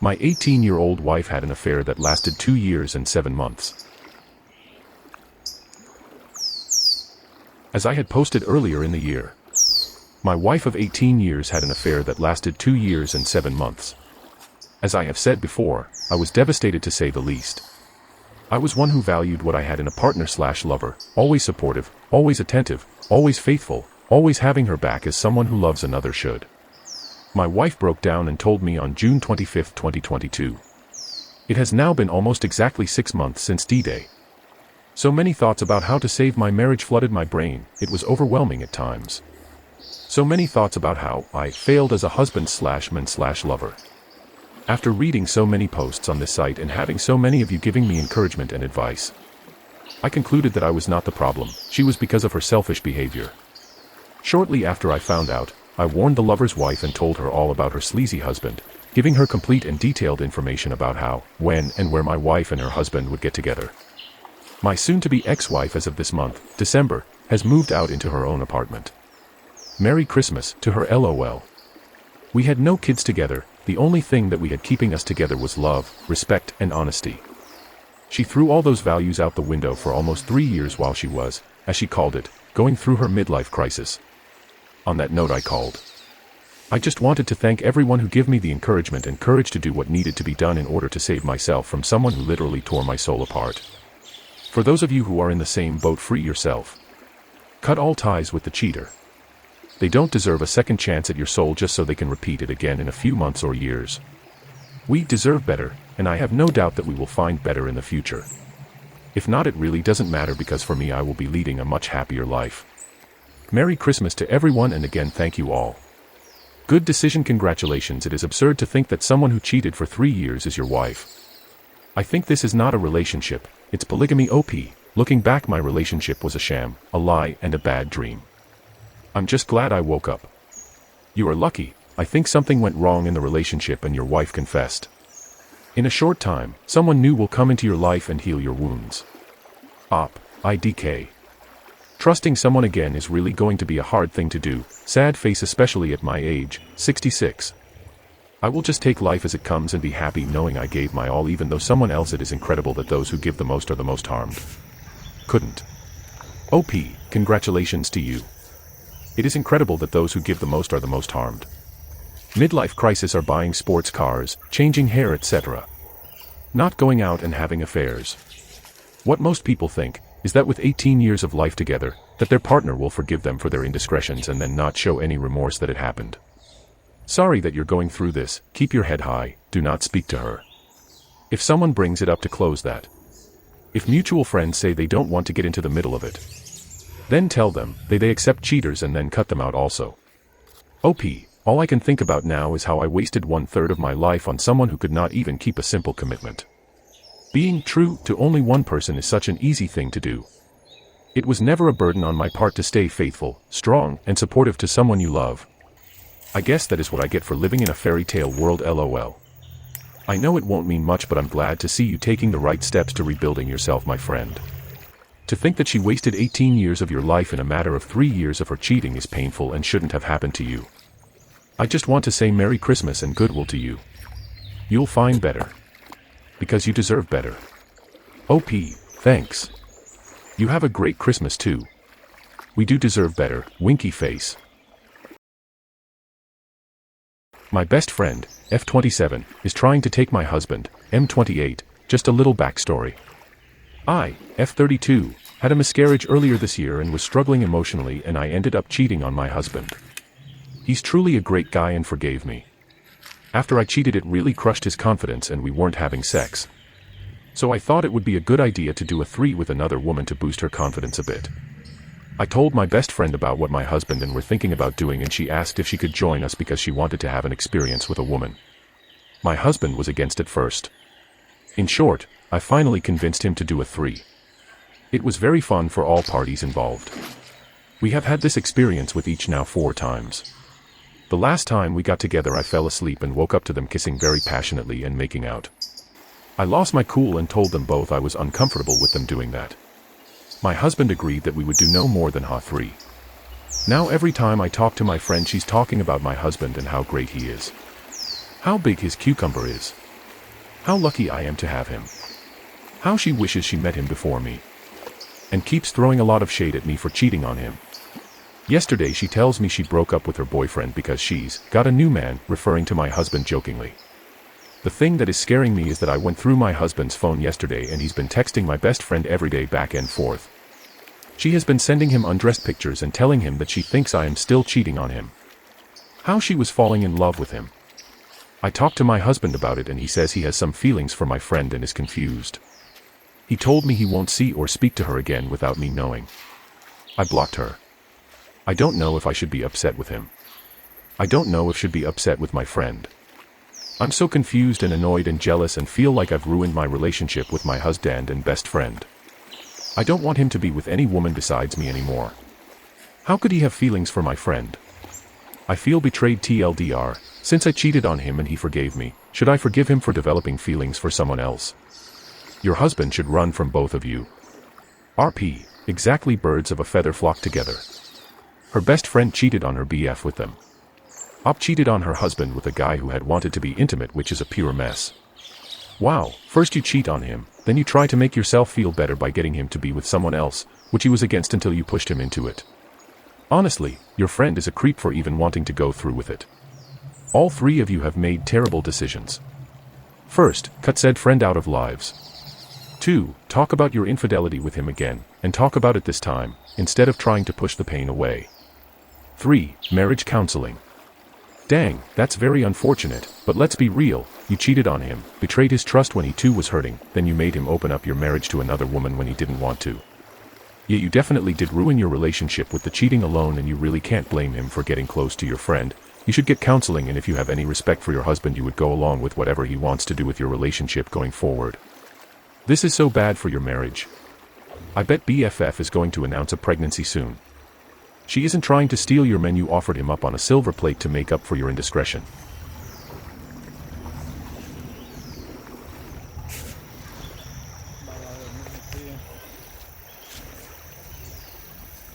My 18-year-old wife had an affair that lasted 2 years and 7 months. As I had posted earlier in the year, my wife of 18 years had an affair that lasted 2 years and 7 months. As I have said before, I was devastated to say the least. I was one who valued what I had in a partner/lover, always supportive, always attentive, always faithful, always having her back as someone who loves another should. My wife broke down and told me on June 25, 2022. It has now been almost exactly 6 months since D-Day. So many thoughts about how to save my marriage flooded my brain, it was overwhelming at times. So many thoughts about how I failed as a husband/man/lover. After reading so many posts on this site and having so many of you giving me encouragement and advice, I concluded that I was not the problem, she was because of her selfish behavior. Shortly after I found out, I warned the lover's wife and told her all about her sleazy husband, giving her complete and detailed information about how, when, and where my wife and her husband would get together. My soon-to-be ex-wife as of this month, December, has moved out into her own apartment. Merry Christmas to her LOL. We had no kids together, the only thing that we had keeping us together was love, respect, and honesty. She threw all those values out the window for almost 3 years while she was, as she called it, going through her midlife crisis. On that note I called. I just wanted to thank everyone who gave me the encouragement and courage to do what needed to be done in order to save myself from someone who literally tore my soul apart. For those of you who are in the same boat, free yourself. Cut all ties with the cheater. They don't deserve a second chance at your soul just so they can repeat it again in a few months or years. We deserve better, and I have no doubt that we will find better in the future. If not, it really doesn't matter, because for me I will be leading a much happier life. Merry Christmas to everyone, and again thank you all. Good decision, congratulations. It is absurd to think that someone who cheated for 3 years is your wife. I think this is not a relationship, it's polygamy. OP. Looking back, my relationship was a sham, a lie, and a bad dream. I'm just glad I woke up. You are lucky. I think something went wrong in the relationship and your wife confessed. In a short time, someone new will come into your life and heal your wounds. IDK. Trusting someone again is really going to be a hard thing to do, sad face, especially at my age, 66. I will just take life as it comes and be happy knowing I gave my all, even though someone else. It is incredible that those who give the most are the most harmed. Couldn't. OP, congratulations to you. It is incredible that those who give the most are the most harmed. Midlife crisis are buying sports cars, changing hair, etc. Not going out and having affairs. What most people think is that with 18 years of life together, that their partner will forgive them for their indiscretions and then not show any remorse that it happened. Sorry that you're going through this. Keep your head high, do not speak to her. If someone brings it up, to close that. If mutual friends say they don't want to get into the middle of it, then tell them they accept cheaters and then cut them out also. OP, all I can think about now is how I wasted 1/3 of my life on someone who could not even keep a simple commitment. Being true to only one person is such an easy thing to do. It was never a burden on my part to stay faithful, strong, and supportive to someone you love. I guess that is what I get for living in a fairy tale world. LOL. I know it won't mean much, but I'm glad to see you taking the right steps to rebuilding yourself, my friend. To think that she wasted 18 years of your life in a matter of 3 years of her cheating is painful and shouldn't have happened to you. I just want to say Merry Christmas and goodwill to you. You'll find better. Because you deserve better. OP, thanks. You have a great Christmas too. We do deserve better, winky face. My best friend, F27, is trying to take my husband, M28, just a little backstory. I, F32, had a miscarriage earlier this year and was struggling emotionally, and I ended up cheating on my husband. He's truly a great guy and forgave me. After I cheated, it really crushed his confidence and we weren't having sex. So I thought it would be a good idea to do a 3 with another woman to boost her confidence a bit. I told my best friend about what my husband and were thinking about doing, and she asked if she could join us because she wanted to have an experience with a woman. My husband was against at first. In short, I finally convinced him to do a 3. It was very fun for all parties involved. We have had this experience with each now 4 times. The last time we got together I fell asleep and woke up to them kissing very passionately and making out. I lost my cool and told them both I was uncomfortable with them doing that. My husband agreed that we would do no more than Ha3. Now every time I talk to my friend she's talking about my husband and how great he is. How big his cucumber is. How lucky I am to have him. How she wishes she met him before me. And keeps throwing a lot of shade at me for cheating on him. Yesterday she tells me she broke up with her boyfriend because she's got a new man, referring to my husband jokingly. The thing that is scaring me is that I went through my husband's phone yesterday and he's been texting my best friend every day back and forth. She has been sending him undressed pictures and telling him that she thinks I am still cheating on him. How she was falling in love with him. I talked to my husband about it and he says he has some feelings for my friend and is confused. He told me he won't see or speak to her again without me knowing. I blocked her. I don't know if I should be upset with him. I don't know if I should be upset with my friend. I'm so confused and annoyed and jealous and feel like I've ruined my relationship with my husband and best friend. I don't want him to be with any woman besides me anymore. How could he have feelings for my friend? I feel betrayed TLDR, since I cheated on him and he forgave me. Should I forgive him for developing feelings for someone else? Your husband should run from both of you. RP, exactly, birds of a feather flock together. Her best friend cheated on her BF with them. Op cheated on her husband with a guy who had wanted to be intimate, which is a pure mess. Wow, first you cheat on him, then you try to make yourself feel better by getting him to be with someone else, which he was against until you pushed him into it. Honestly, your friend is a creep for even wanting to go through with it. All three of you have made terrible decisions. First, cut said friend out of lives. 2. Talk about your infidelity with him again, and talk about it this time, instead of trying to push the pain away. 3. Marriage counseling. Dang, that's very unfortunate, but let's be real, you cheated on him, betrayed his trust when he too was hurting, then you made him open up your marriage to another woman when he didn't want to. Yet you definitely did ruin your relationship with the cheating alone, and you really can't blame him for getting close to your friend. You should get counseling, and if you have any respect for your husband you would go along with whatever he wants to do with your relationship going forward. This is so bad for your marriage. I bet BFF is going to announce a pregnancy soon. She isn't trying to steal your men, you offered him up on a silver plate to make up for your indiscretion.